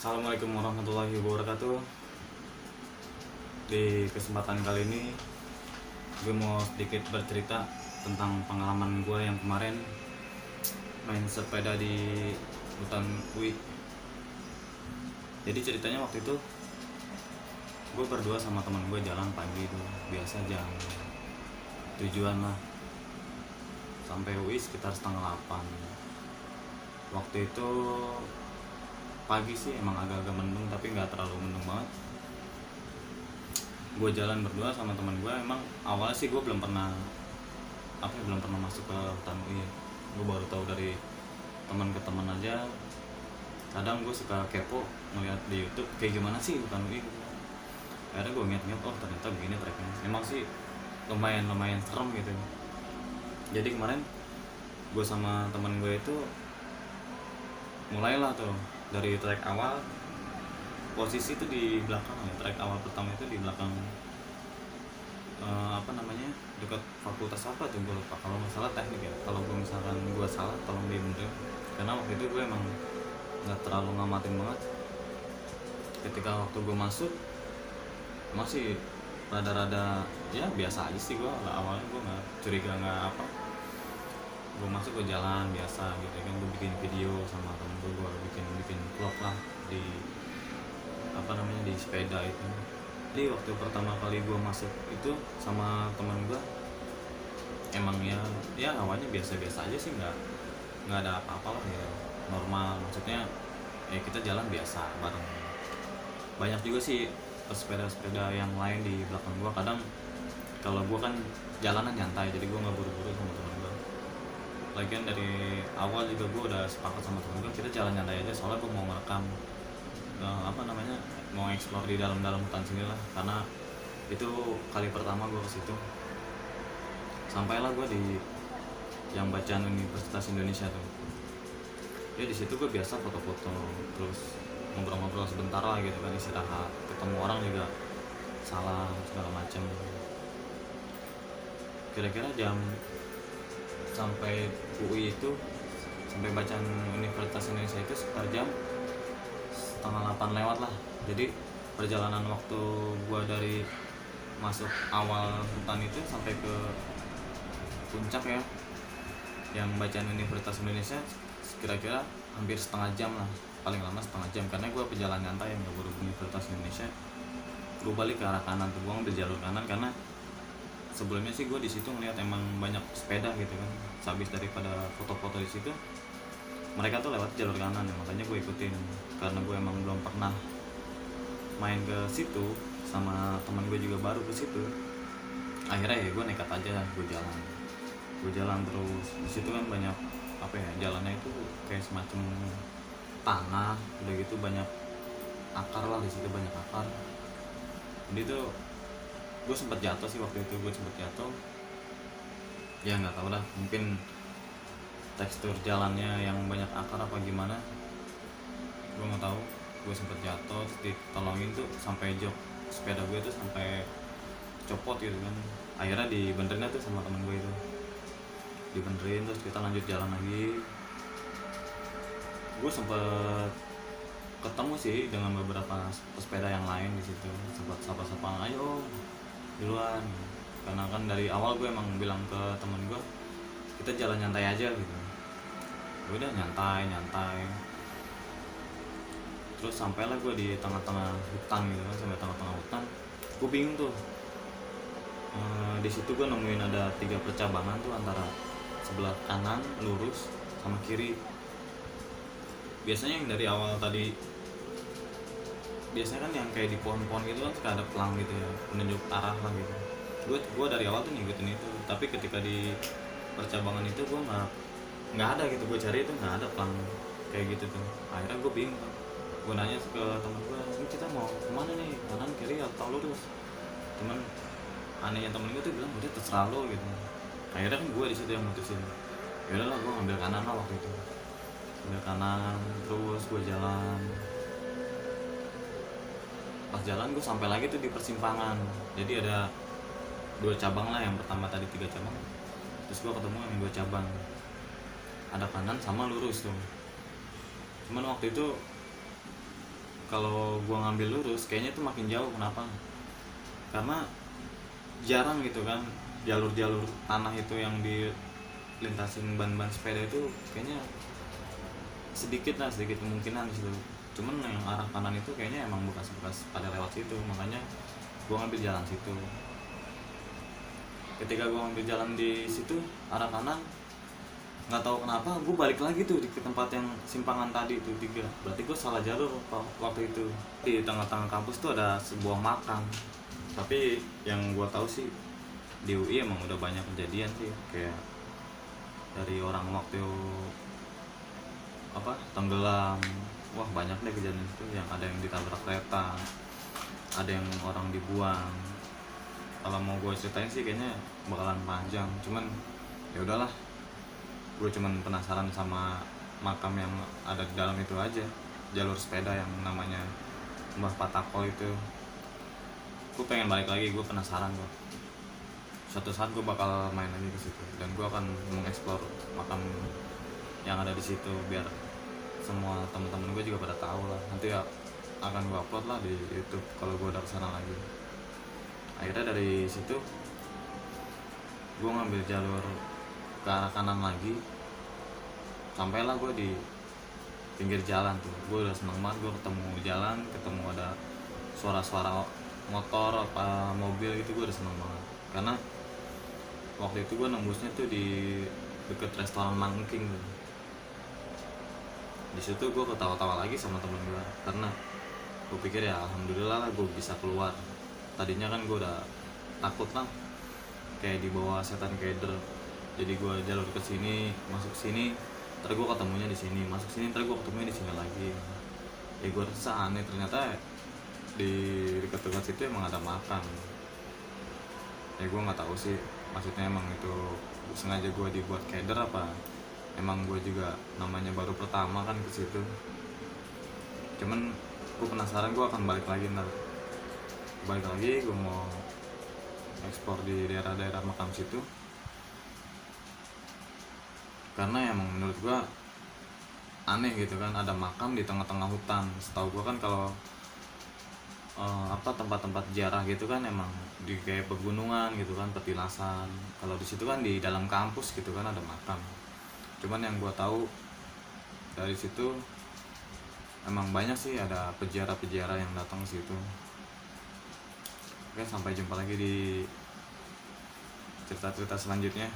Assalamualaikum warahmatullahi wabarakatuh. Di kesempatan kali ini gue mau sedikit bercerita tentang pengalaman gue yang kemarin main sepeda di hutan UI. Jadi ceritanya waktu itu gue berdua sama teman gue jalan pagi itu, biasa jam 7-an lah, sampai UI sekitar setengah 8. Waktu itu pagi sih, emang agak-agak mendung tapi nggak terlalu mendung banget. Gue jalan berdua sama teman gue. Emang awalnya sih gue belum pernah masuk ke hutan UI. Gue baru tahu dari teman ke teman aja. Kadang gue suka kepo ngeliat di YouTube kayak gimana sih hutan UI. Akhirnya gue ngiat-ngiat, oh ternyata begini treknya. Emang sih lumayan serem gitu. Jadi kemarin gue sama teman gue itu mulailah tuh dari trek awal. Posisi itu di belakang ya, trek awal pertama itu di belakang dekat fakultas apa tuh, gue lupa. Kalau nggak salah teknik ya. Kalau gue misalkan gue salah tolong dibenerin, karena waktu itu gue emang nggak terlalu ngamatin banget. Ketika waktu gue masuk masih rada-rada ya biasa aja sih. Gue awalnya gue nggak curiga, nggak apa. Gue masuk, gue jalan biasa gitu kan. Gue bikin video sama temen gue bikin vlog lah di di sepeda itu. Jadi waktu pertama kali gue masuk itu sama teman gue, emang ya awalnya biasa-biasa aja sih, nggak ada apa-apa lah ya, normal. Maksudnya ya kita jalan biasa bareng. Banyak juga sih sepeda-sepeda yang lain di belakang gue. Kadang kalau gue kan jalanan nyantai, jadi gue nggak buru-buru sama teman gue. Lagian dari awal juga gue udah sepakat sama temen gue, kita jalan nyantai aja, soalnya gue mau merekam mau explore di dalam hutan sini lah, karena itu kali pertama gue ke situ. Sampailah gue di yang bacaan Universitas Indonesia tuh. Ya di situ gue biasa foto-foto, terus ngobrol-ngobrol sebentar lah gitu kan, istirahat, ketemu orang juga salam segala macam. Kira-kira jam sampai UI itu, sampai bacaan Universitas Indonesia itu sekitar jam setengah 8 lewat lah. Jadi perjalanan waktu gua dari masuk awal hutan itu sampai ke puncak ya, yang bacaan Universitas Indonesia, kira-kira hampir setengah jam lah, paling lama setengah jam. Karena gua pejalan nyantai, yang gak buru Universitas Indonesia. Gua balik ke arah kanan tuh, gua ngambil jalur kanan karena sebelumnya sih gue di situ ngeliat emang banyak sepeda gitu kan. Habis daripada foto-foto di situ, mereka tuh lewat jalur kanan ya, makanya gue ikutin. Karena gue emang belum pernah main ke situ, sama teman gue juga baru ke situ. Akhirnya ya gue nekat aja, gue jalan terus. Di situ kan banyak jalannya itu kayak semacam tanah, udah gitu banyak akar lah, di situ banyak akar. Jadi tuh gue sempet jatuh sih waktu itu. Ya nggak tahu lah, mungkin tekstur jalannya yang banyak akar apa gimana, gue nggak tahu. Gue sempet jatuh, terus ditolongin tuh sampai jok sepeda gue tuh sampai copot gitu kan. Akhirnya dibenerin tuh sama temen gue itu, dibenerin, terus kita lanjut jalan lagi. Gue sempet ketemu sih dengan beberapa pesepeda yang lain di situ, sempat sapa-sapaan, ayo duluan. Karena kan dari awal gue emang bilang ke temen gue, kita jalan nyantai aja gitu. Gue udah nyantai. Terus sampailah gue di tengah-tengah hutan gitu kan. Sampai tengah-tengah hutan gue bingung tuh. Di situ gue nemuin ada 3 percabangan tuh, antara sebelah kanan lurus sama kiri. Biasanya yang dari awal tadi, biasanya kan yang kayak di pohon-pohon gitu kan suka ada pelang gitu ya, penunjuk arah lah gitu. Gue dari awal tuh ngikutin itu, tapi ketika di percabangan itu gue nggak ada gitu. Gue cari itu nggak ada pelang kayak gitu tuh. Akhirnya gue bingung, gue nanya ke teman gue, ini kita mau kemana nih, kanan kiri atau lurus? Anehnya temen gue tuh bilang, udah terserah lo gitu. Akhirnya kan gue di situ yang mutusin, ya udahlah gue ngambil kanan lah waktu itu. Ambil kanan, terus gue jalan. Pas jalan gue sampai lagi tuh di persimpangan. Jadi ada 2 cabang lah, yang pertama tadi 3 cabang, terus gue ketemu yang 2 cabang, ada kanan sama lurus tuh. Cuman waktu itu kalau gua ngambil lurus kayaknya itu makin jauh. Kenapa? Karena jarang gitu kan jalur-jalur tanah itu yang dilintasin ban-ban sepeda itu, kayaknya sedikit kemungkinan di situ. Cuman yang arah kanan itu kayaknya emang bekas-bekas pada lewat situ, makanya gua ngambil jalan situ. Ketika gua ngambil jalan di situ arah kanan, nggak tahu kenapa gue balik lagi tuh ke tempat yang simpangan tadi itu 3. Berarti gue salah jalur waktu itu. Di tengah-tengah kampus tuh ada sebuah makam, tapi yang gue tahu sih di UI emang udah banyak kejadian sih, kayak dari orang waktu apa tenggelam. Wah banyak deh kejadian itu, yang ada yang ditabrak kereta, ada yang orang dibuang. Kalau mau gue ceritain sih kayaknya bakalan panjang, cuman ya udahlah, gue cuman penasaran sama makam yang ada di dalam itu aja, jalur sepeda yang namanya Mbah Patakol itu. Gue pengen balik lagi, gue penasaran kok. Suatu saat gue bakal main lagi ke situ, dan gue akan mengeksplor makam yang ada di situ biar semua teman-teman gue juga pada tahu lah. Nanti ya akan gue upload lah di YouTube kalau gue udah kesana lagi. Akhirnya dari situ gue ngambil jalur ke arah kanan lagi, sampailah gue di pinggir jalan tuh. Gue udah seneng banget, gue ketemu jalan, ketemu ada suara-suara motor apa mobil gitu, gue udah seneng banget. Karena waktu itu gue nembusnya tuh di deket restoran Mangking tuh. Di situ gue ketawa-tawa lagi sama temen gue, karena gue pikir ya alhamdulillah lah gue bisa keluar. Tadinya kan gue udah takut lah, kayak dibawa setan keder. Jadi gue jalur ke sini, masuk sini, ntar gue ketemunya di sini, masuk sini, ntar gue ketemunya di sini lagi. Ya gue rasa aneh, ternyata di dekat-dekat situ emang ada makam. Ya gue nggak tahu sih, maksudnya emang itu sengaja gue dibuat keder apa emang gue juga namanya baru pertama kan ke situ. Cuman gue penasaran, gue akan balik lagi ntar. Balik lagi, gue mau ekspor di daerah-daerah makam situ. Karena emang menurut gue aneh gitu kan, ada makam di tengah-tengah hutan. Setahu gue kan kalau tempat-tempat ziarah gitu kan emang di kayak pegunungan gitu kan, petilasan. Kalau di situ kan di dalam kampus gitu kan ada makam. Cuman yang gue tahu dari situ emang banyak sih ada peziarah-peziarah yang datang ke situ. Oke, sampai jumpa lagi di cerita-cerita selanjutnya.